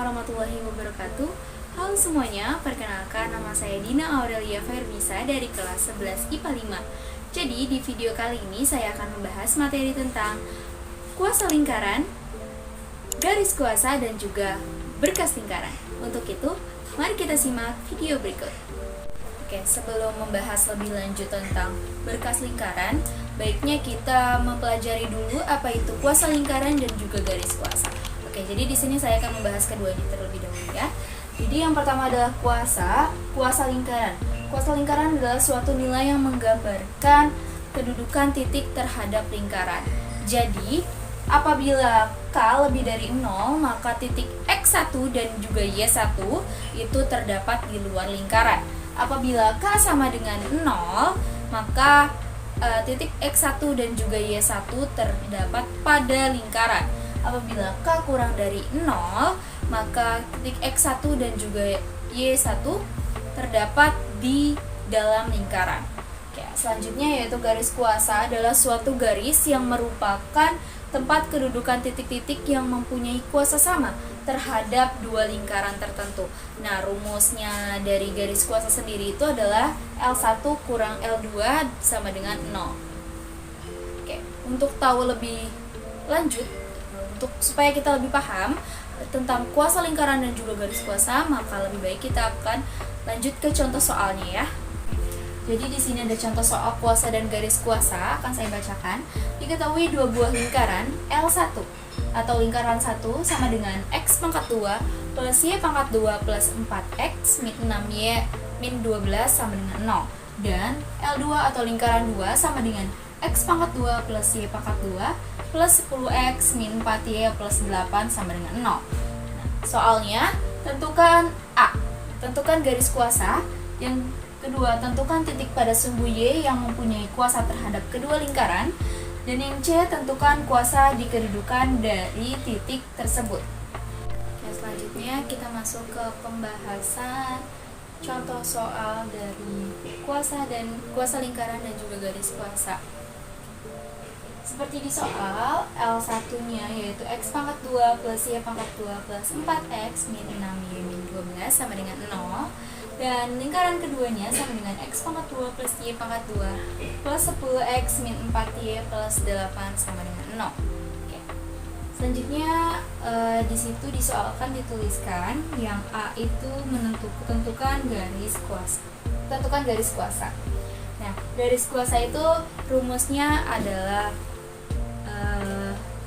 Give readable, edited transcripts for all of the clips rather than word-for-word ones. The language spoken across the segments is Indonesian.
warahmatullahi wabarakatuh. Halo semuanya, perkenalkan nama saya Dina Aurelia Ferbisa dari kelas 11 IPA 5. Jadi di video kali ini saya akan membahas materi tentang kuasa lingkaran, garis kuasa, dan juga berkas lingkaran. Untuk itu, mari kita simak video berikut. Oke, sebelum membahas lebih lanjut tentang berkas lingkaran, baiknya kita mempelajari dulu apa itu kuasa lingkaran dan juga garis kuasa. Oke, jadi di sini saya akan membahas keduanya terlebih dahulu ya. Jadi yang pertama adalah kuasa lingkaran. Kuasa lingkaran adalah suatu nilai yang menggambarkan kedudukan titik terhadap lingkaran. Jadi, apabila K lebih dari 0, maka titik X1 dan juga Y1 itu terdapat di luar lingkaran. Apabila K sama dengan 0, maka titik X1 dan juga Y1 terdapat pada lingkaran. Apabila K kurang dari 0, maka titik X1 dan juga Y1 terdapat di dalam lingkaran. Oke, selanjutnya yaitu garis kuasa adalah suatu garis yang merupakan tempat kedudukan titik-titik yang mempunyai kuasa sama terhadap dua lingkaran tertentu. Nah, rumusnya dari garis kuasa sendiri itu adalah L1 kurang L2 sama dengan 0. Oke, untuk tahu lebih lanjut, supaya kita lebih paham tentang kuasa lingkaran dan juga garis kuasa, maka lebih baik kita akan lanjut ke contoh soalnya ya. Jadi di sini ada contoh soal kuasa dan garis kuasa, akan saya bacakan. Diketahui dua buah lingkaran L1 atau lingkaran 1 sama dengan X pangkat 2 plus Y pangkat 2 plus 4X min 6Y min 12 sama dengan 0. Dan L2 atau lingkaran 2 sama dengan X pangkat 2 plus Y pangkat 2 plus 10X min 4Y plus 8 sama dengan 0. Nah, soalnya, tentukan A. Tentukan garis kuasa. Yang kedua, tentukan titik pada sumbu Y yang mempunyai kuasa terhadap kedua lingkaran. Dan yang C, tentukan kuasa di kedudukan dari titik tersebut. Oke, selanjutnya kita masuk ke pembahasan contoh soal dari kuasa lingkaran dan juga garis kuasa. Seperti di soal, L1-nya yaitu X pangkat 2 plus Y pangkat 2 plus 4X min 6Y min 12 sama dengan 0. Dan lingkaran keduanya sama dengan X pangkat 2 plus Y pangkat 2 plus 10X min 4Y plus 8 sama dengan 0. Oke. Selanjutnya, di situ disoalkan dituliskan yang A itu tentukan garis kuasa. Tentukan garis kuasa. Nah, garis kuasa itu rumusnya adalah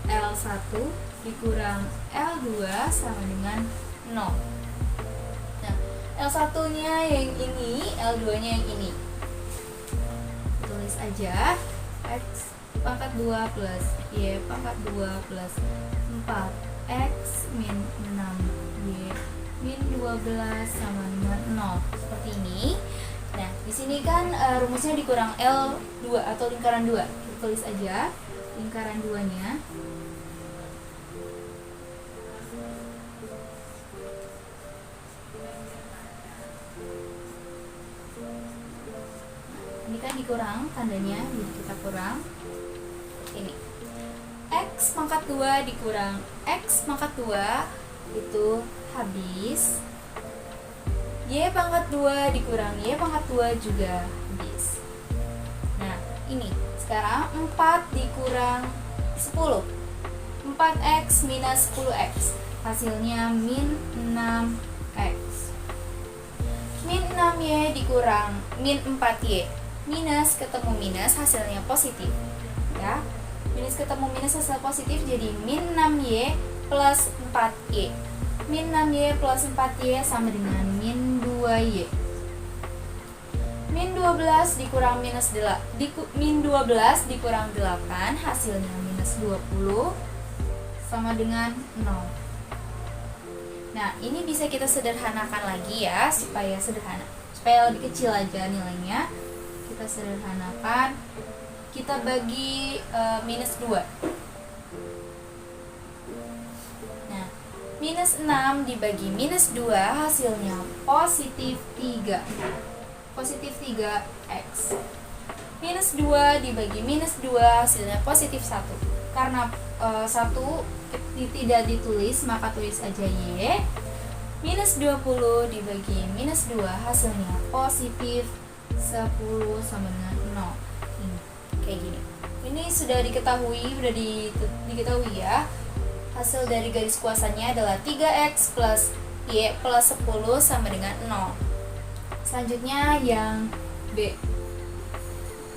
L1 dikurang L2 sama dengan 0. Nah, L1-nya yang ini, L2-nya yang ini. Tulis aja X pangkat 2 plus Y pangkat 2 plus 4X min 6Y min 12 sama dengan 0. Seperti ini. Nah, di sini kan rumusnya dikurang L2 atau lingkaran 2. Kita tulis aja lingkaran 2-nya. Ini kan dikurang tandanya, jadi kita kurang ini. X pangkat 2 dikurang X pangkat 2 itu habis. Y pangkat 2 dikurang Y pangkat 2 juga habis. Nah, ini sekarang 4 dikurang 10, 4X minus 10X, hasilnya min 6X. Min 6Y dikurang min 4Y, minus ketemu minus hasilnya positif ya. Minus ketemu minus hasil positif, jadi min 6Y plus 4Y. Min 6Y plus 4Y sama dengan min 2Y. Min 12 dikurang min 12 dikurang 8, hasilnya minus 20 sama dengan 0. Nah, ini bisa kita sederhanakan lagi ya, supaya lebih kecil aja nilainya. Kita sederhanakan, kita bagi minus 2. Minus 6 dibagi minus 2 hasilnya positif 3. Positif 3X. Minus 2 dibagi minus 2 hasilnya positif 1. Karena 1 tidak ditulis, maka tulis aja Y. Minus 20 dibagi minus 2 hasilnya positif 10 sama dengan 0. Ini, kayak gini. Ini sudah diketahui, diketahui ya. Hasil dari garis kuasanya adalah 3x plus y plus 10 sama dengan 0. Selanjutnya yang B,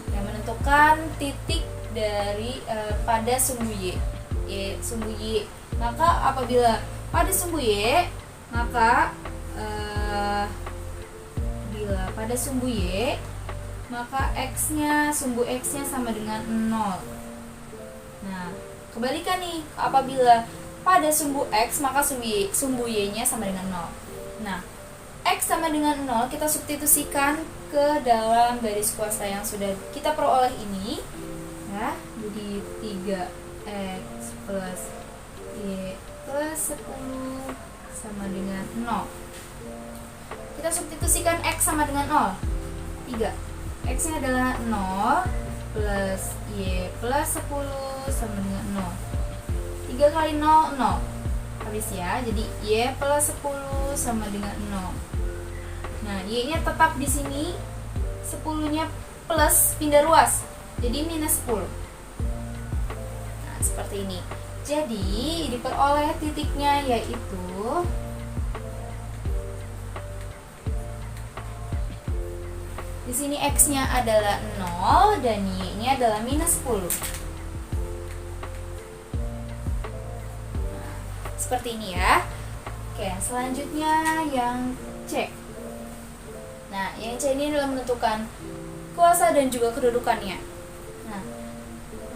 yang menentukan titik dari pada sumbu sumbu y. Maka apabila pada sumbu y, maka bila pada sumbu y, maka sumbu x-nya sama dengan 0. Nah, kebalikan nih, apabila pada sumbu x, maka sumbu y-nya sama dengan 0. Nah, x sama dengan 0 kita substitusikan ke dalam garis kuasa yang sudah kita peroleh ini ya. Jadi 3x plus y plus 10 sama dengan 0. Kita substitusikan x sama dengan 0. 3. X-nya adalah 0 plus y plus 10 sama dengan 0. 3 kali 0, 0. Habis ya, jadi y plus 10 sama dengan 0. Nah, y-nya tetap di sini, 10-nya plus pindah ruas, jadi minus 10. Nah, seperti ini. Jadi, diperoleh titiknya yaitu di sini x-nya adalah 0 dan y-nya adalah minus 10. Nah, seperti ini ya. Oke, selanjutnya yang C. Nah, yang C ini adalah menentukan kuasa dan juga kedudukannya. Nah,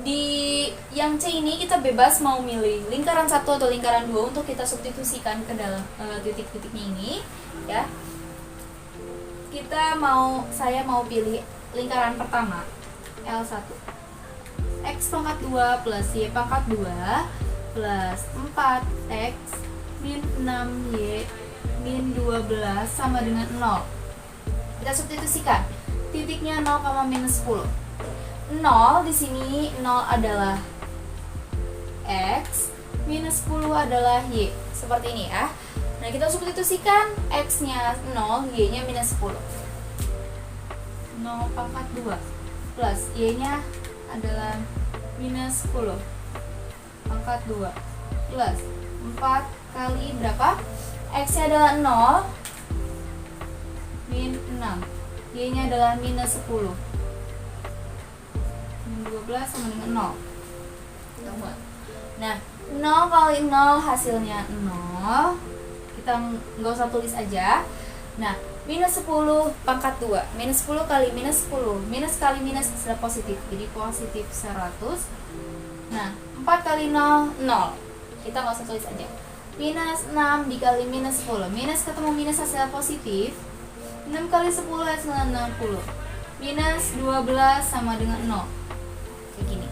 di yang C ini kita bebas mau milih lingkaran 1 atau lingkaran 2 untuk kita substitusikan ke dalam titik-titiknya ini ya. Saya mau pilih lingkaran pertama L1. X pangkat 2 plus Y pangkat 2 plus 4X min 6Y min 12 sama dengan 0. Kita substitusikan. Titiknya 0, minus 10. 0 di sini 0 adalah X, minus 10 adalah Y. Seperti ini ya. Nah, kita substitusikan X-nya 0, Y-nya minus 10. 0 pangkat 2 plus Y-nya adalah minus 10 pangkat 2 plus 4 kali berapa? X-nya adalah 0 min 6, Y-nya adalah minus 10 min 12 sama dengan 0. Nah, 0 kali 0 hasilnya 0. Kita nggak usah tulis aja. Nah, minus 10 pangkat 2, minus 10 kali minus 10, minus kali minus sudah positif, jadi positif 100. Nah, 4 kali 0, 0. Kita nggak usah tulis aja. Minus 6 dikali minus 10, minus ketemu minus hasil positif. 6 kali 10 hasilnya 60. Minus 12 sama dengan 0. Kayak gini.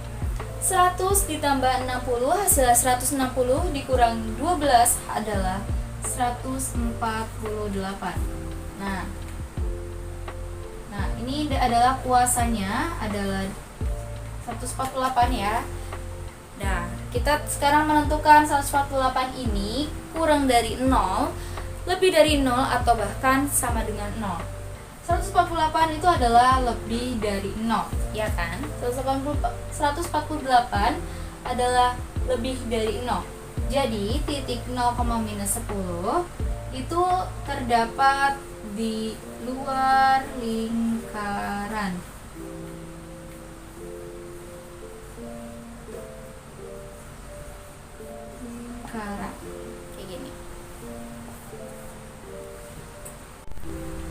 100 ditambah 60 hasilnya 160 dikurang 12 adalah 148. Nah, ini adalah kuasanya adalah 148 ya. Nah, kita sekarang menentukan 148 ini kurang dari 0, lebih dari 0 atau bahkan sama dengan 0. 148 itu adalah lebih dari 0, ya kan? 148 adalah lebih dari 0. Jadi, titik 0, minus 10 itu terdapat di luar lingkaran. Kayak gini.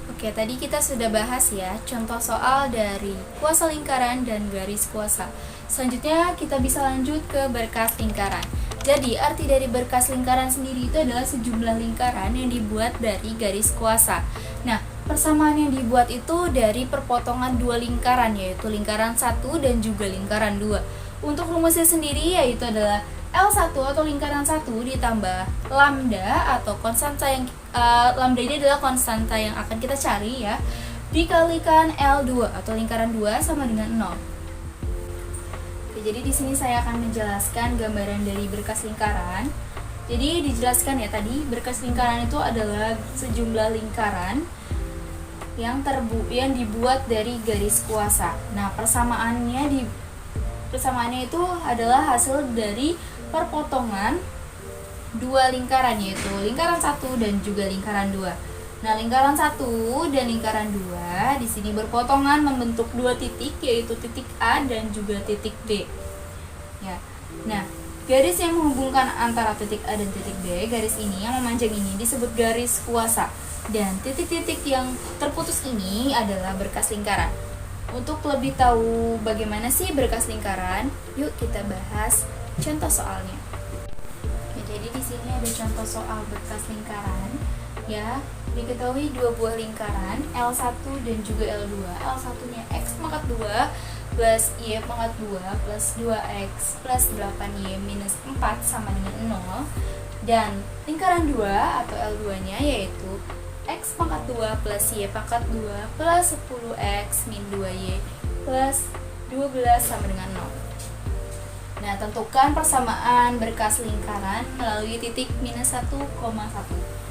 Oke, tadi kita sudah bahas ya contoh soal dari kuasa lingkaran dan garis kuasa. Selanjutnya kita bisa lanjut ke berkas lingkaran. Jadi, arti dari berkas lingkaran sendiri itu adalah sejumlah lingkaran yang dibuat dari garis kuasa. Nah, persamaan yang dibuat itu dari perpotongan dua lingkaran, yaitu lingkaran 1 dan juga lingkaran 2. Untuk rumusnya sendiri yaitu adalah L1 atau lingkaran 1 ditambah lambda atau konstanta yang lambda ini adalah konstanta yang akan kita cari ya, dikalikan L2 atau lingkaran 2 sama dengan 0. Oke, jadi di sini saya akan menjelaskan gambaran dari berkas lingkaran. Jadi dijelaskan ya tadi, berkas lingkaran itu adalah sejumlah lingkaran yang dibuat dari garis kuasa. Nah, persamaannya itu adalah hasil dari perpotongan dua lingkaran, yaitu lingkaran 1 dan juga lingkaran 2. Nah, lingkaran 1 dan lingkaran 2 di sini berpotongan membentuk dua titik, yaitu titik A dan juga titik B. Ya. Nah, garis yang menghubungkan antara titik A dan titik B, garis ini yang memanjang ini disebut garis kuasa. Dan titik-titik yang terputus ini adalah berkas lingkaran. Untuk lebih tahu bagaimana sih berkas lingkaran, yuk kita bahas contoh soalnya. Jadi di sini ada contoh soal berkas lingkaran. Ya, diketahui dua buah lingkaran L1 dan juga L2. L1-nya X pangkat 2 plus Y pangkat 2 plus 2X plus 8Y minus 4 sama dengan 0. Dan lingkaran 2 atau L2-nya yaitu X pangkat 2 plus Y pangkat 2 plus 10X min 2Y plus 12 sama dengan 0. Nah, tentukan persamaan berkas lingkaran melalui titik minus 1,1.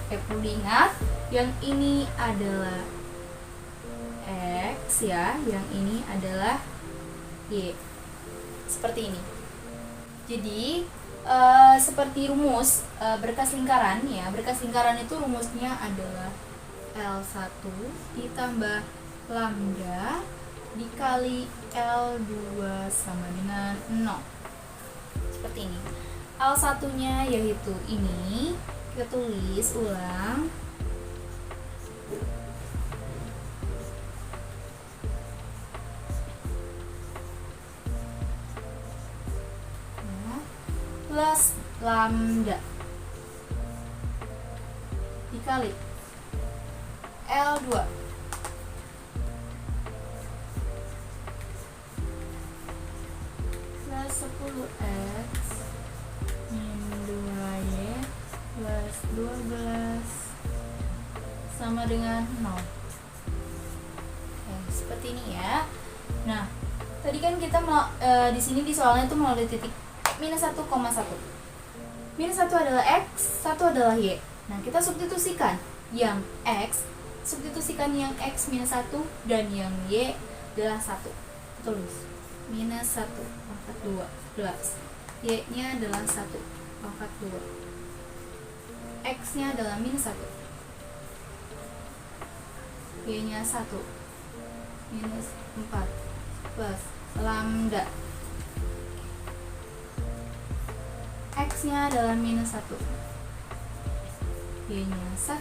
Perlu diingat, yang ini adalah X ya, yang ini adalah Y. Seperti ini. Jadi, seperti rumus berkas lingkaran ya, berkas lingkaran itu rumusnya adalah L1 ditambah lambda dikali L2 sama dengan 0. Seperti ini. L1-nya yaitu ini, kita tulis ulang. Plus lambda dikali L2 plus 10X min 2Y plus 12 sama dengan 0. Oke, seperti ini ya. Nah, tadi kan kita di sini di soalnya itu melalui titik minus 1,1. Minus 1 adalah X, 1 adalah Y. Nah, kita substitusikan yang X, substitusikan yang X minus 1 dan yang Y adalah 1. Tulis minus 1 pangkat 2 plus Y nya adalah 1 pangkat 2. X nya adalah minus 1, Y nya 1 minus 4 plus lambda X nya adalah minus 1, Y nya 1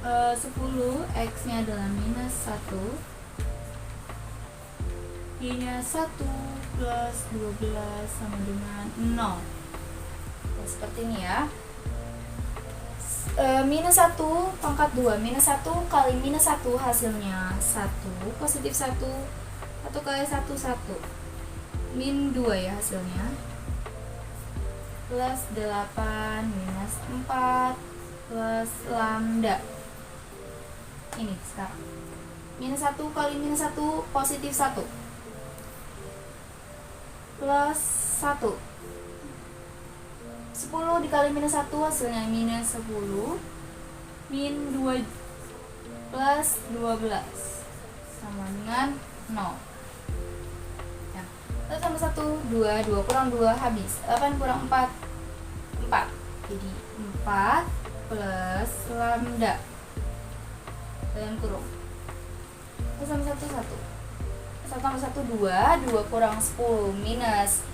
10, X nya adalah minus 1, Y nya 1 plus 12 sama dengan 0. Nah, seperti ini ya. Minus 1 pangkat 2, minus 1 kali minus 1 hasilnya 1, positif 1 kali 1, 1 min 2 ya hasilnya, plus 8 minus 4 plus lambda ini sekarang minus 1 kali minus 1 positif 1 plus 1, 10 dikali minus 1 hasilnya minus 10 min 2 plus 12 sama dengan 0. Ya, 1 tambah 1, 2, 2 kurang 2 habis, 8 kurang 4, 4. Jadi 4 plus lambda dalam kurung 1 tambah 1, 1. 1 tambah 1, 2, 2 kurang 10 minus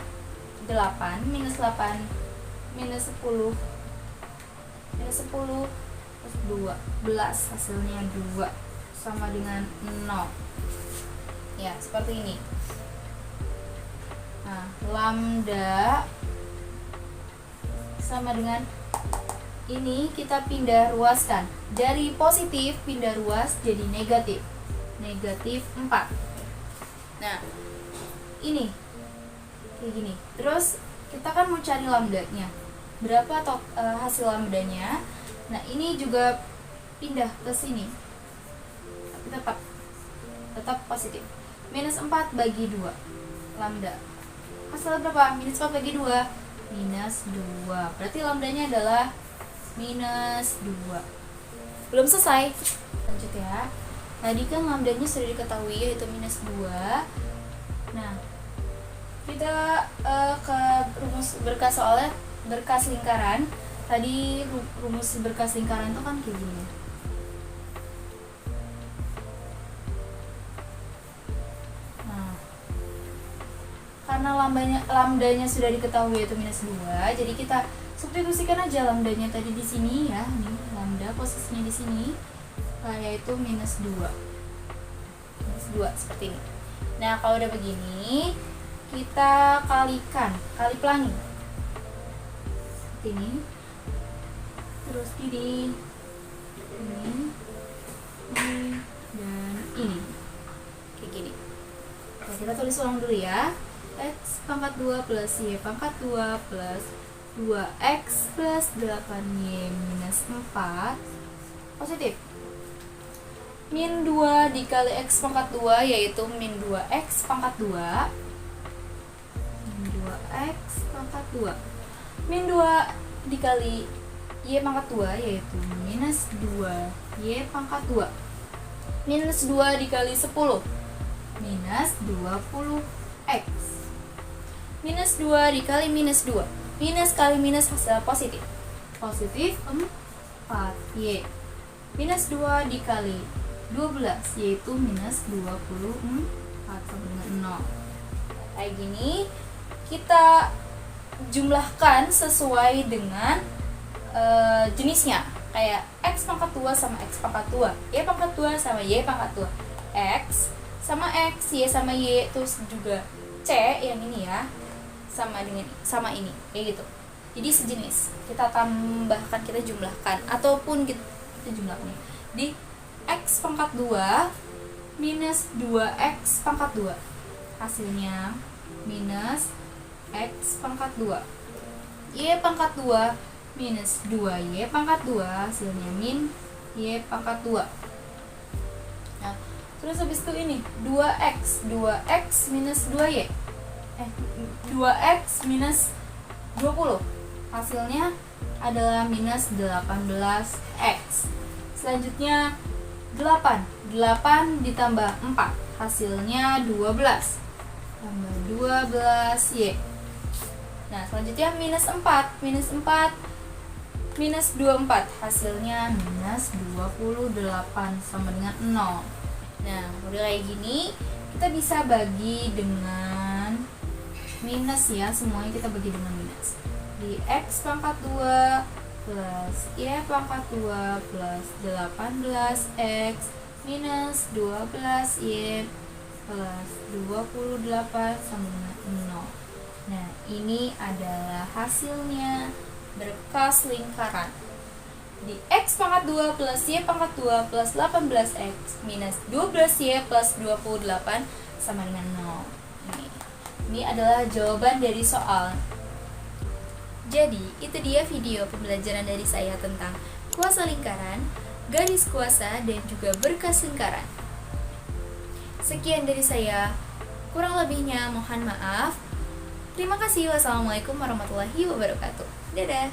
8, minus 8 minus 10 minus 10 plus 12 hasilnya 2 sama dengan 0 ya, seperti ini. Nah, lambda sama dengan ini, kita pindah ruaskan dari positif pindah ruas jadi negatif 4. Nah, ini kayak gini. Terus kita kan mau cari lambdanya berapa hasil lambdanya. Nah, ini juga pindah ke sini tapi tetap positif, minus 4 bagi 2 lambda hasilnya berapa? Minus 4 bagi 2, minus 2. Berarti lambdanya adalah minus 2. Belum selesai. Lanjut ya. Tadi kan lambdanya sudah diketahui yaitu minus 2. Nah, kita ke rumus berkas soalnya berkas lingkaran. Tadi rumus berkas lingkaran itu kan kayak gini. Nah, karena lambdanya sudah diketahui yaitu minus 2, jadi kita substitusikan aja lambdanya tadi di sini ya. Nih, lambda posisinya di sini yaitu minus 2. Minus 2 seperti ini. Nah, kalau udah begini, kita kali pelangi. Seperti ini. Terus ini, dan ini. Kayak gini. Nah, kita tulis ulang dulu ya. X pangkat 2 plus Y pangkat 2 plus 2X plus 8Y minus 4 positif. Min 2 dikali X pangkat 2 yaitu min 2X pangkat 2. Min 2X pangkat 2. Min 2 dikali Y pangkat 2 yaitu minus 2Y pangkat 2. Minus 2 dikali 10 minus 20X. Minus 2 dikali minus 2. Minus kali minus hasil positif. Positif 4Y. Minus 2 dikali 12 yaitu minus 24 sama dengan 0. Kayak gini kita jumlahkan sesuai dengan jenisnya. Kayak X pangkat 2 sama X pangkat 2, Y pangkat 2 sama Y pangkat 2, X sama X, Y sama Y, terus juga C yang ini ya sama ini kayak gitu. Jadi sejenis. Kita tambahkan, kita jumlahkan ataupun kita jumlahkan di X pangkat 2 minus 2X pangkat 2. Hasilnya minus X pangkat 2. Y pangkat 2 minus 2Y pangkat 2. Hasilnya min Y pangkat 2. Nah, terus habis itu ini 2X minus 2Y 2X minus 20. Hasilnya adalah minus 18X. Selanjutnya 8 ditambah 4 hasilnya 12 tambah 12Y. Nah, selanjutnya minus 4 minus 24 hasilnya minus 28 sama dengan 0. Nah, udah kayak gini kita bisa bagi dengan minus ya, semuanya kita bagi dengan minus. Di X pangkat 2 plus Y pangkat 2 plus 18X minus 12Y plus 28 sama dengan 0. Nah, ini adalah hasilnya berkas lingkaran. Di X pangkat 2 plus Y pangkat 2 plus 18X minus 12Y plus 28 sama dengan 0. Ini adalah jawaban dari soal. Jadi, itu dia video pembelajaran dari saya tentang kuasa lingkaran, garis kuasa, dan juga berkas lingkaran. Sekian dari saya, kurang lebihnya mohon maaf. Terima kasih. Wassalamualaikum warahmatullahi wabarakatuh. Dadah.